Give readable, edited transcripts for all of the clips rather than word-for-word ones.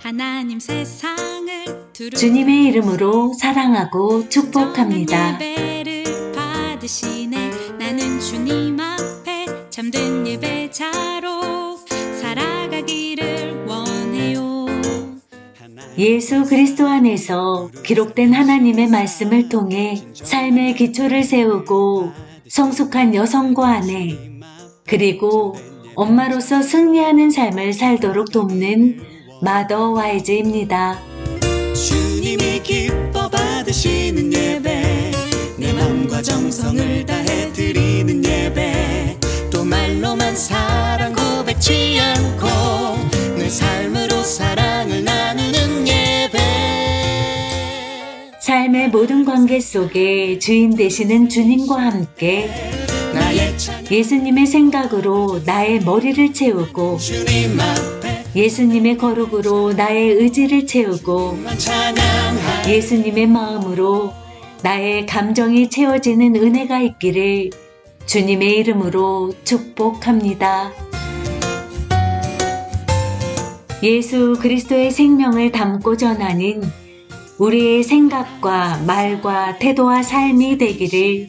하나님 세상을 주님의 이름으로 사랑하고 축복합니다. 예배를 받으시네. 나는 주님 앞에 참된 예배자로 살아가기를 원해요. 예수 그리스도 안에서 기록된 하나님의 말씀을 통해 삶의 기초를 세우고 성숙한 여성과 아내, 그리고 엄마로서 승리하는 삶을 살도록 돕는 마더 와이즈입니다. 주님이 기뻐 받으시는 예배, 내 맘과 정성을 다해 드리는 예배, 또 말로만 사랑 고백지 않고 내 삶으로 사랑을 나누는 예배. 삶의 모든 관계 속에 주인 되시는 주님과 함께 나의 찬양 예수님의 생각으로 나의 머리를 채우고 주님 앞에 예수님의 거룩으로 나의 의지를 채우고 찬양하. 예수님의 마음으로 나의 감정이 채워지는 은혜가 있기를 주님의 이름으로 축복합니다. 예수 그리스도의 생명을 담고 전하는 우리의 생각과 말과 태도와 삶이 되기를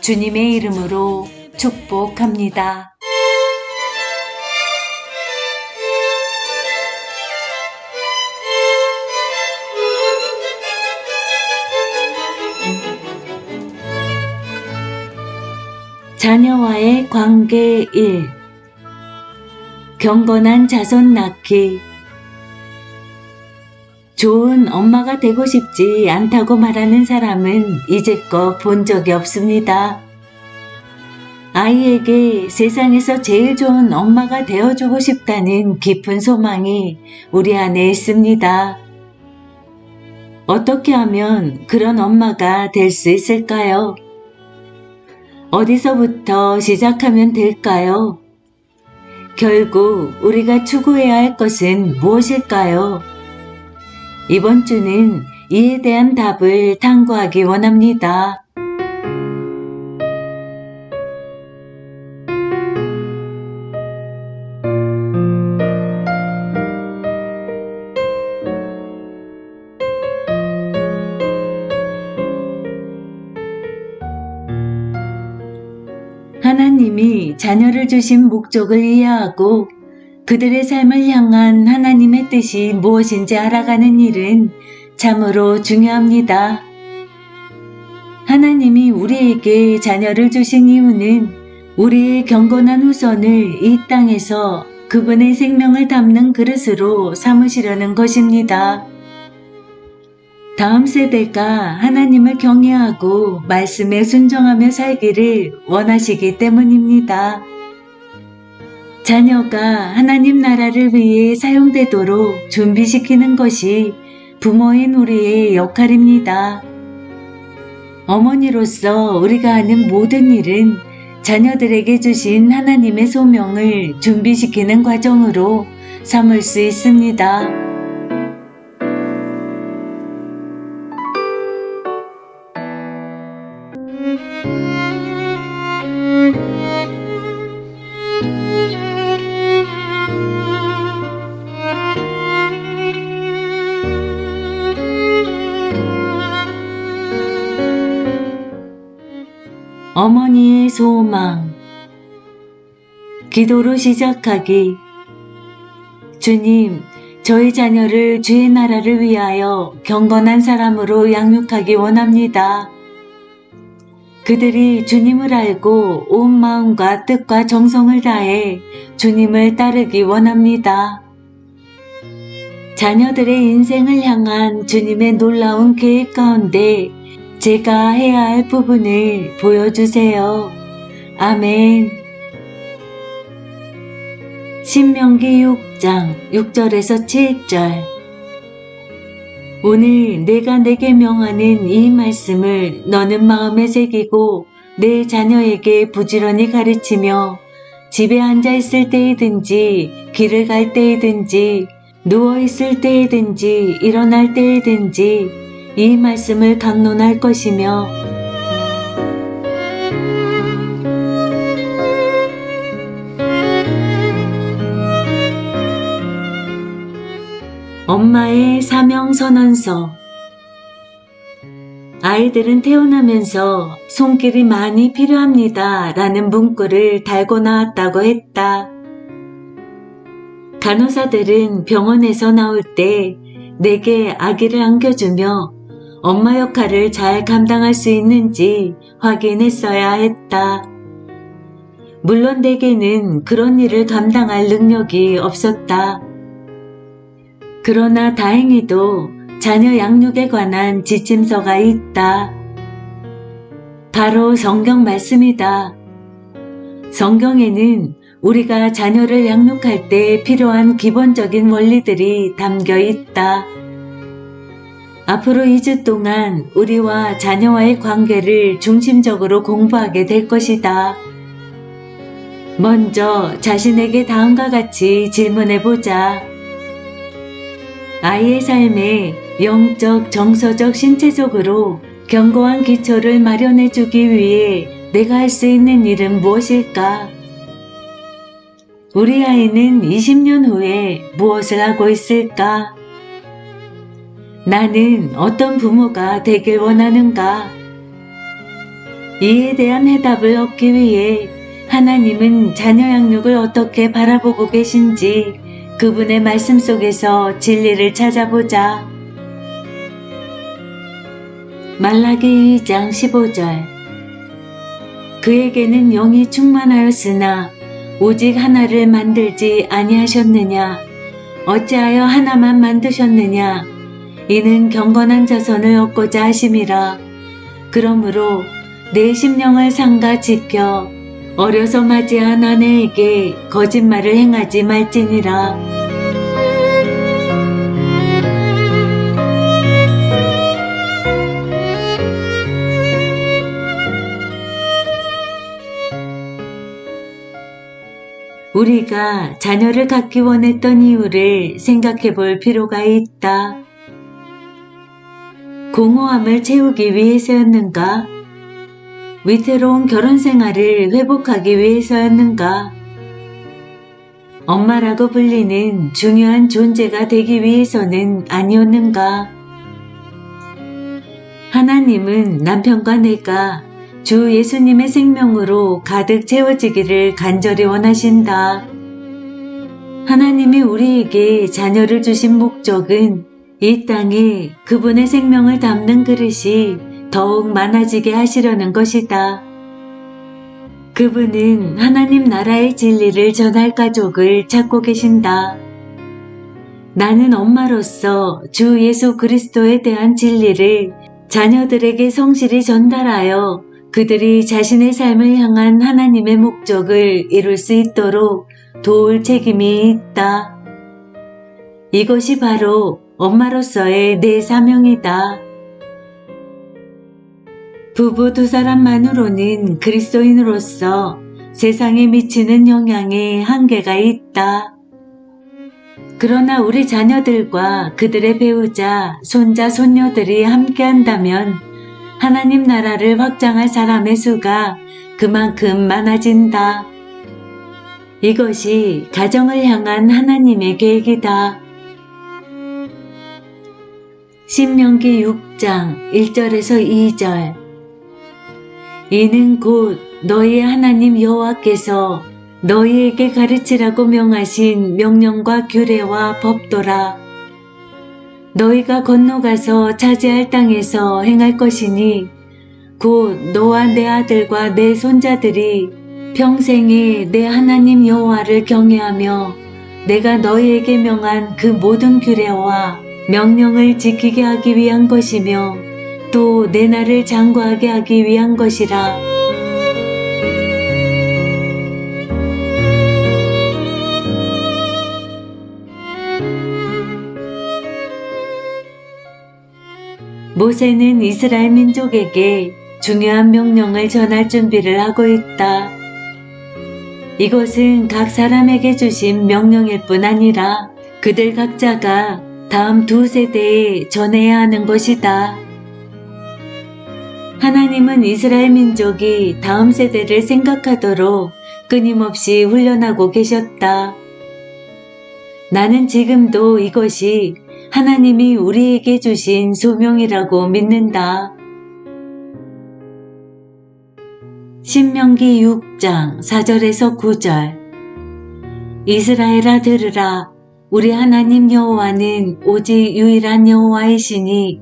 주님의 이름으로 축복합니다. 자녀와의 관계 1. 경건한 자손 낳기. 좋은 엄마가 되고 싶지 않다고 말하는 사람은 이제껏 본 적이 없습니다. 아이에게 세상에서 제일 좋은 엄마가 되어주고 싶다는 깊은 소망이 우리 안에 있습니다. 어떻게 하면 그런 엄마가 될 수 있을까요? 어디서부터 시작하면 될까요? 결국 우리가 추구해야 할 것은 무엇일까요? 이번 주는 이에 대한 답을 탐구하기 원합니다. 하나님이 자녀를 주신 목적을 이해하고 그들의 삶을 향한 하나님의 뜻이 무엇인지 알아가는 일은 참으로 중요합니다. 하나님이 우리에게 자녀를 주신 이유는 우리의 경건한 후손을 이 땅에서 그분의 생명을 담는 그릇으로 삼으시려는 것입니다. 다음 세대가 하나님을 경외하고 말씀에 순종하며 살기를 원하시기 때문입니다. 자녀가 하나님 나라를 위해 사용되도록 준비시키는 것이 부모인 우리의 역할입니다. 어머니로서 우리가 하는 모든 일은 자녀들에게 주신 하나님의 소명을 준비시키는 과정으로 삼을 수 있습니다. 어머니의 소망. 기도로 시작하기. 주님, 저희 자녀를 주의 나라를 위하여 경건한 사람으로 양육하기 원합니다. 그들이 주님을 알고 온 마음과 뜻과 정성을 다해 주님을 따르기 원합니다. 자녀들의 인생을 향한 주님의 놀라운 계획 가운데 제가 해야 할 부분을 보여주세요. 아멘. 신명기 6장 6절에서 7절. 오늘 내가 내게 명하는 이 말씀을 너는 마음에 새기고 내 자녀에게 부지런히 가르치며 집에 앉아 있을 때이든지 길을 갈 때이든지 누워 있을 때이든지 일어날 때이든지 이 말씀을 강론할 것이며 엄마의 사명선언서. 아이들은 태어나면서 손길이 많이 필요합니다 라는 문구를 달고 나왔다고 했다. 간호사들은 병원에서 나올 때 내게 아기를 안겨주며 엄마 역할을 잘 감당할 수 있는지 확인했어야 했다. 물론 내게는 그런 일을 감당할 능력이 없었다. 그러나 다행히도 자녀 양육에 관한 지침서가 있다. 바로 성경 말씀이다. 성경에는 우리가 자녀를 양육할 때 필요한 기본적인 원리들이 담겨 있다. 앞으로 2주 동안 우리와 자녀와의 관계를 중심적으로 공부하게 될 것이다. 먼저 자신에게 다음과 같이 질문해보자. 아이의 삶에 영적, 정서적, 신체적으로 견고한 기초를 마련해주기 위해 내가 할 수 있는 일은 무엇일까? 우리 아이는 20년 후에 무엇을 하고 있을까? 나는 어떤 부모가 되길 원하는가? 이에 대한 해답을 얻기 위해 하나님은 자녀 양육을 어떻게 바라보고 계신지 그분의 말씀 속에서 진리를 찾아보자. 말라기 2장 15절. 그에게는 영이 충만하였으나 오직 하나를 만들지 아니하셨느냐? 어찌하여 하나만 만드셨느냐? 이는 경건한 자손을 얻고자 하심이라. 그러므로 내 심령을 삼가 지켜 어려서 맞이한 아내에게 거짓말을 행하지 말지니라. 우리가 자녀를 갖기 원했던 이유를 생각해 볼 필요가 있다. 공허함을 채우기 위해서였는가? 위태로운 결혼 생활을 회복하기 위해서였는가? 엄마라고 불리는 중요한 존재가 되기 위해서는 아니었는가? 하나님은 남편과 내가 주 예수님의 생명으로 가득 채워지기를 간절히 원하신다. 하나님이 우리에게 자녀를 주신 목적은 이 땅에 그분의 생명을 담는 그릇이 더욱 많아지게 하시려는 것이다. 그분은 하나님 나라의 진리를 전할 가족을 찾고 계신다. 나는 엄마로서 주 예수 그리스도에 대한 진리를 자녀들에게 성실히 전달하여 그들이 자신의 삶을 향한 하나님의 목적을 이룰 수 있도록 도울 책임이 있다. 이것이 바로 엄마로서의 내 사명이다. 부부 두 사람만으로는 그리스도인으로서 세상에 미치는 영향에 한계가 있다. 그러나 우리 자녀들과 그들의 배우자, 손자, 손녀들이 함께한다면 하나님 나라를 확장할 사람의 수가 그만큼 많아진다. 이것이 가정을 향한 하나님의 계획이다. 신명기 6장 1절에서 2절. 이는 곧 너희의 하나님 여호와께서 너희에게 가르치라고 명하신 명령과 규례와 법도라. 너희가 건너가서 차지할 땅에서 행할 것이니 곧 너와 내 아들과 내 손자들이 평생에 내 하나님 여호와를 경외하며 내가 너희에게 명한 그 모든 규례와 명령을 지키게 하기 위한 것이며 또 내 날을 장구하게 하기 위한 것이라. 모세는 이스라엘 민족에게 중요한 명령을 전할 준비를 하고 있다. 이것은 각 사람에게 주신 명령일 뿐 아니라 그들 각자가 다음 두 세대에 전해야 하는 것이다. 하나님은 이스라엘 민족이 다음 세대를 생각하도록 끊임없이 훈련하고 계셨다. 나는 지금도 이것이 하나님이 우리에게 주신 소명이라고 믿는다. 신명기 6장 4절에서 9절. 이스라엘아 들으라. 우리 하나님 여호와는 오직 유일한 여호와이시니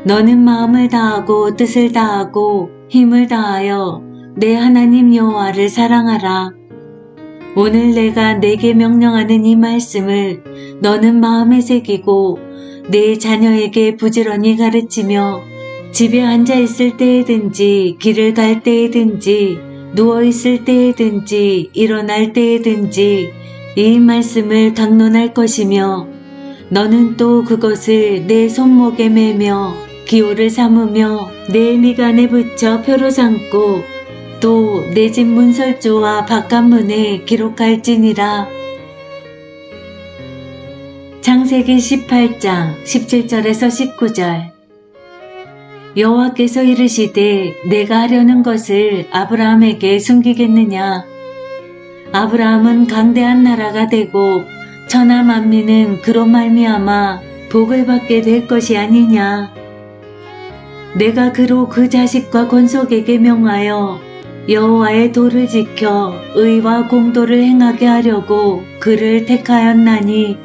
너는 마음을 다하고 뜻을 다하고 힘을 다하여 내 하나님 여호와를 사랑하라. 오늘 내가 내게 명령하는 이 말씀을 너는 마음에 새기고 내 자녀에게 부지런히 가르치며 집에 앉아 있을 때에든지 길을 갈 때에든지 누워 있을 때에든지 일어날 때에든지 이 말씀을 강론할 것이며 너는 또 그것을 내 손목에 매며 기호를 삼으며 내 미간에 붙여 표로 삼고 또 내 집 문설주와 바깥문에 기록할지니라. 창세기 18장 17절에서 19절. 여호와께서 이르시되 내가 하려는 것을 아브라함에게 숨기겠느냐. 아브라함은 강대한 나라가 되고 천하 만민은 그로 말미암아 복을 받게 될 것이 아니냐. 내가 그로 그 자식과 권속에게 명하여 여호와의 도를 지켜 의와 공도를 행하게 하려고 그를 택하였나니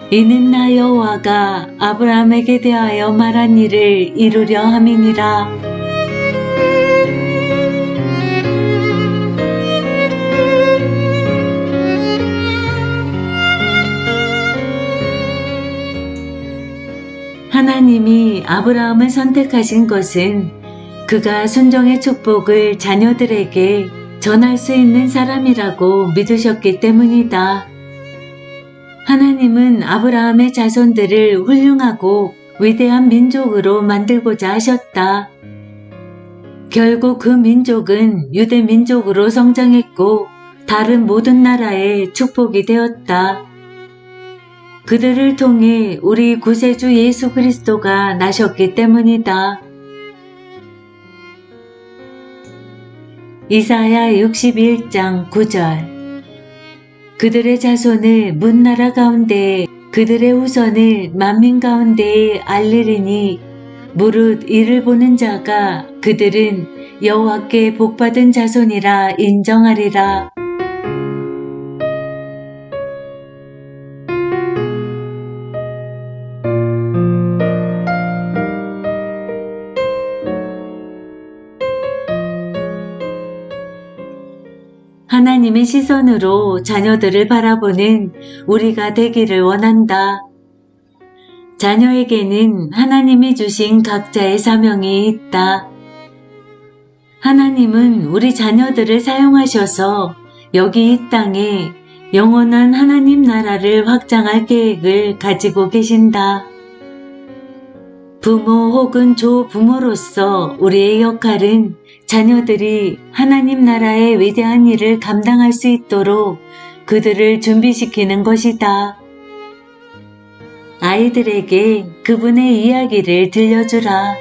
이는 나 여호와가 아브라함에게 대하여 말한 일을 이루려 함이니라. 하나님이 아브라함을 선택하신 것은 그가 순종의 축복을 자녀들에게 전할 수 있는 사람이라고 믿으셨기 때문이다. 하나님은 아브라함의 자손들을 훌륭하고 위대한 민족으로 만들고자 하셨다. 결국 그 민족은 유대 민족으로 성장했고 다른 모든 나라의 축복이 되었다. 그들을 통해 우리 구세주 예수 그리스도가 나셨기 때문이다. 이사야 61장 9절. 그들의 자손을 문나라 가운데 그들의 후손을 만민 가운데에 알리리니 무릇 이를 보는 자가 그들은 여호와께 복받은 자손이라 인정하리라. 하나님의 시선으로 자녀들을 바라보는 우리가 되기를 원한다. 자녀에게는 하나님이 주신 각자의 사명이 있다. 하나님은 우리 자녀들을 사용하셔서 여기 이 땅에 영원한 하나님 나라를 확장할 계획을 가지고 계신다. 부모 혹은 조부모로서 우리의 역할은 자녀들이 하나님 나라의 위대한 일을 감당할 수 있도록 그들을 준비시키는 것이다. 아이들에게 그분의 이야기를 들려주라.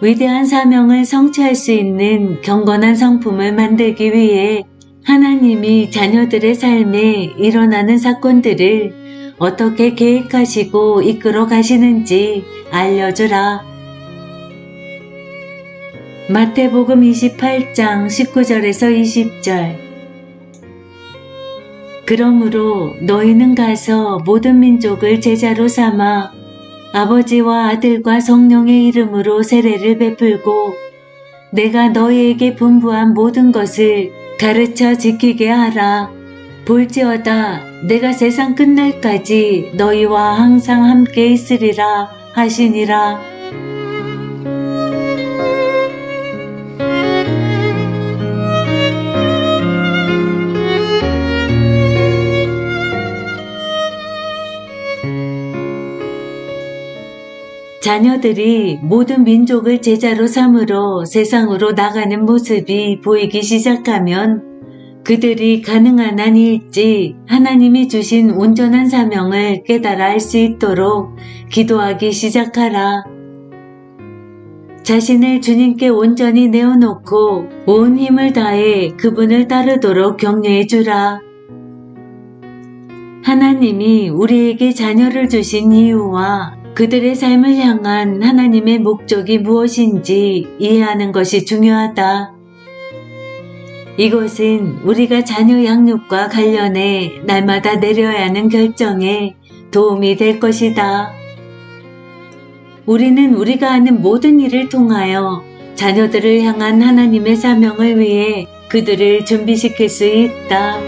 위대한 사명을 성취할 수 있는 경건한 성품을 만들기 위해 하나님이 자녀들의 삶에 일어나는 사건들을 어떻게 계획하시고 이끌어 가시는지 알려주라. 마태복음 28장 19절에서 20절. 그러므로 너희는 가서 모든 민족을 제자로 삼아 아버지와 아들과 성령의 이름으로 세례를 베풀고 내가 너희에게 분부한 모든 것을 가르쳐 지키게 하라. 볼지어다 내가 세상 끝날까지 너희와 항상 함께 있으리라 하시니라. 자녀들이 모든 민족을 제자로 삼으러 세상으로 나가는 모습이 보이기 시작하면 그들이 가능한 한 일찍 하나님이 주신 온전한 사명을 깨달아 알 수 있도록 기도하기 시작하라. 자신을 주님께 온전히 내어놓고 온 힘을 다해 그분을 따르도록 격려해 주라. 하나님이 우리에게 자녀를 주신 이유와 그들의 삶을 향한 하나님의 목적이 무엇인지 이해하는 것이 중요하다. 이것은 우리가 자녀 양육과 관련해 날마다 내려야 하는 결정에 도움이 될 것이다. 우리는 우리가 하는 모든 일을 통하여 자녀들을 향한 하나님의 사명을 위해 그들을 준비시킬 수 있다.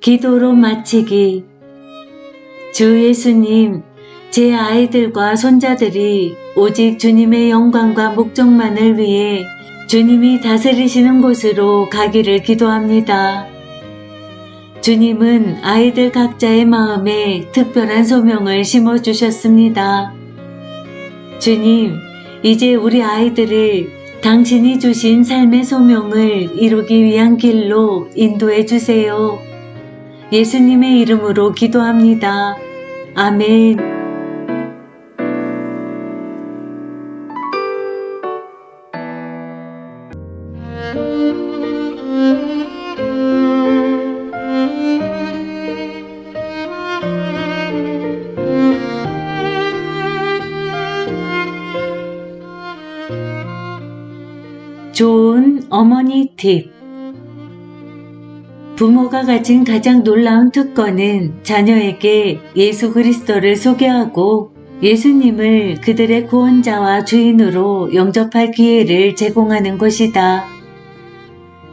기도로 마치기. 주 예수님, 제 아이들과 손자들이 오직 주님의 영광과 목적만을 위해 주님이 다스리시는 곳으로 가기를 기도합니다. 주님은 아이들 각자의 마음에 특별한 소명을 심어주셨습니다. 주님, 이제 우리 아이들을 당신이 주신 삶의 소명을 이루기 위한 길로 인도해 주세요. 예수님의 이름으로 기도합니다. 아멘. 좋은 어머니 팁. 부모가 가진 가장 놀라운 특권은 자녀에게 예수 그리스도를 소개하고 예수님을 그들의 구원자와 주인으로 영접할 기회를 제공하는 것이다.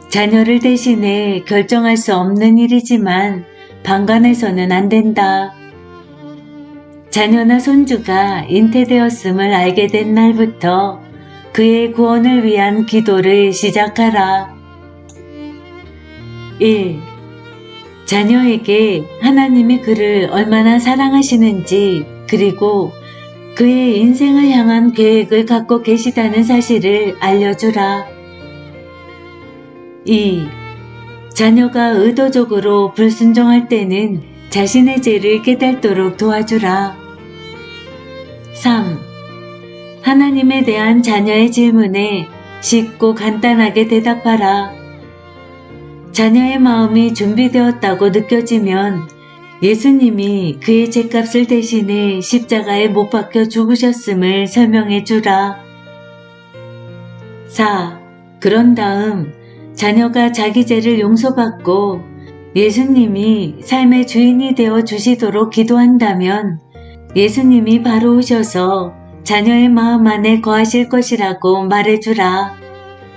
자녀를 대신해 결정할 수 없는 일이지만 방관해서는 안 된다. 자녀나 손주가 잉태되었음을 알게 된 날부터 그의 구원을 위한 기도를 시작하라. 1. 자녀에게 하나님이 그를 얼마나 사랑하시는지 그리고 그의 인생을 향한 계획을 갖고 계시다는 사실을 알려주라. 2. 자녀가 의도적으로 불순종할 때는 자신의 죄를 깨닫도록 도와주라. 3. 하나님에 대한 자녀의 질문에 쉽고 간단하게 대답하라. 자녀의 마음이 준비되었다고 느껴지면 예수님이 그의 죄값을 대신해 십자가에 못 박혀 죽으셨음을 설명해 주라. 4. 그런 다음 자녀가 자기 죄를 용서받고 예수님이 삶의 주인이 되어 주시도록 기도한다면 예수님이 바로 오셔서 자녀의 마음 안에 거하실 것이라고 말해주라.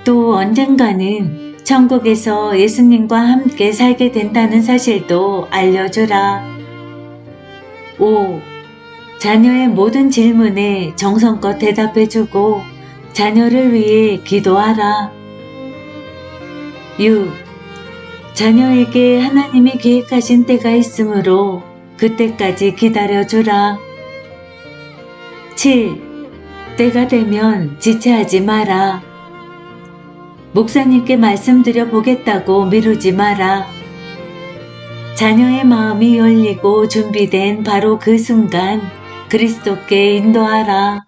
또 언젠가는 천국에서 예수님과 함께 살게 된다는 사실도 알려주라. 5. 자녀의 모든 질문에 정성껏 대답해주고 자녀를 위해 기도하라. 6. 자녀에게 하나님이 계획하신 때가 있으므로 그때까지 기다려주라. 7. 때가 되면 지체하지 마라. 목사님께 말씀드려 보겠다고 미루지 마라. 자녀의 마음이 열리고 준비된 바로 그 순간 그리스도께 인도하라.